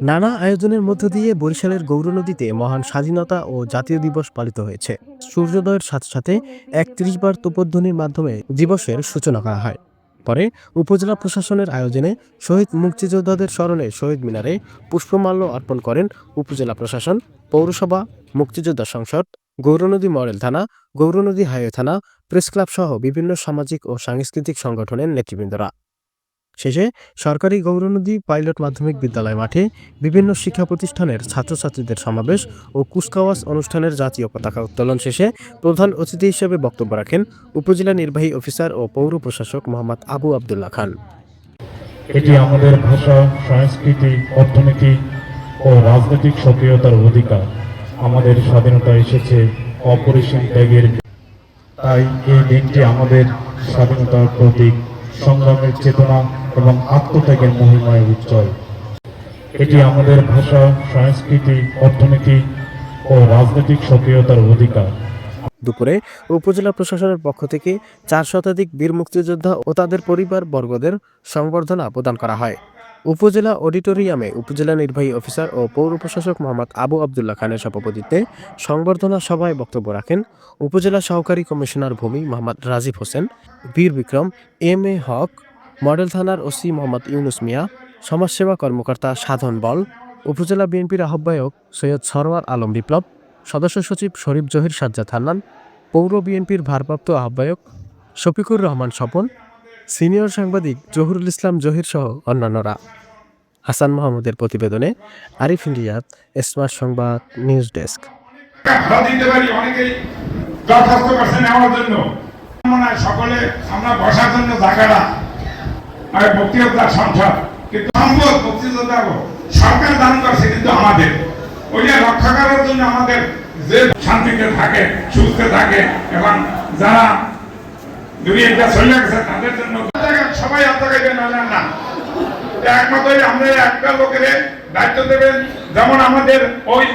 নানা আয়োজনের মধ্য দিয়ে বরিশালের গৌরনদীতে মহান স্বাধীনতা ও জাতীয় দিবস পালিত হয়েছে। সূর্যোদয়ের সাথে সাথে ৩১ বার তোপধ্বনির মাধ্যমে দিবসের সূচনা করা হয়। পরে উপজেলা প্রশাসনের আয়োজনে শহীদ মুক্তিযোদ্ধাদের স্মরণে শহীদ মিনারে পুষ্পমাল্য অর্পণ করেন উপজেলা প্রশাসন, পৌরসভা, মুক্তিযোদ্ধা সংসদ, গৌরনদী মডেল থানা, গৌরনদী হাইওয়ে থানা, প্রেসক্লাব সহ বিভিন্ন সামাজিক ও সাংস্কৃতিক সংগঠনের নেতৃবৃন্দরা। শেষে সরকারি গৌরনদী পাইলট মাধ্যমিক বিদ্যালয় মাঠে বিভিন্ন শিক্ষা প্রতিষ্ঠানের ছাত্রছাত্রীদের সমাবেশ ও কুচকাওয়াজ অনুষ্ঠানের জাতীয় পতাকা উত্তোলন শেষে প্রধান অতিথি হিসেবে বক্তব্য রাখেন উপজেলা নির্বাহী অফিসার ও পৌর প্রশাসক মোহাম্মদ আবু আবদুল্লাহ খান। এটি আমাদের ভাষা, সংস্কৃতি, অর্থনীতি ও রাজনৈতিক সক্রিয়তার অধিকার। আমাদের স্বাধীনতা এসেছে অপরিসীম ত্যাগের, তাই এই দিনটি আমাদের স্বাধীনতার প্রতীক, সংগ্রামের চেতনা এবং আত্মত্যাগের মহিমায় উজ্জ্বল। এটি আমাদের ভাষা, সংস্কৃতি, অর্থনীতি ও রাজনৈতিক সক্রিয়তার অধিকার। দুপুরে উপজেলা প্রশাসনের পক্ষ থেকে ৪ শতাধিক বীর মুক্তিযোদ্ধা ও তাদের পরিবার বর্গদের সংবর্ধনা প্রদান করা হয়। উপজেলা অডিটোরিয়ামে উপজেলা নির্বাহী অফিসার ও পৌর প্রশাসক মোহাম্মদ আবু আবদুল্লাহ খানের সভাপতিত্বে সংবর্ধনা সভায় বক্তব্য রাখেন উপজেলা সহকারী কমিশনার ভূমি মোহাম্মদ রাজীব হোসেন, বীর Vikram M A Haque, model থানার ওসি মোহাম্মদ ইউনুস মিয়া, সমাজসেবা কর্মকর্তা সাধন বল, উপজেলা বিএনপির আহ্বায়ক সৈয়দ সরওয়ার আলম বিপ্লব, সদস্য সচিব শরীফ জহির সাজ্জাদ হান্নান, পৌর বিএনপির ভারপ্রাপ্ত আহ্বায়ক শফিকুর রহমান স্বপন, সিনিয়র সাংবাদিক জহুরুল ইসলাম জহির সহ অন্যান্যরা। হাসান মাহমুদের প্রতিবেদনে আরিফ রিয়াদ, স্মার্ট সংবাদ, নিউজ ডেস্ক। সকলে আমরা বসার জন্য জায়গাটা মুক্তিযোদ্ধার সংসদ, কিন্তু মুক্তিযোদ্ধা সরকার দান করছে, কিন্তু আমাদের ওইটা রক্ষা করার জন্য আমাদের যে শান্তিতে থাকে, সুস্থ থাকে এবং যারা দুনিয়াটা চলে গেছে তাদের জন্য সবাই আত্মকাইতে নামেন না। একমাত্রই আমরা একটা লোকের দায়িত্ব দেবেন, যেমন আমাদের ওই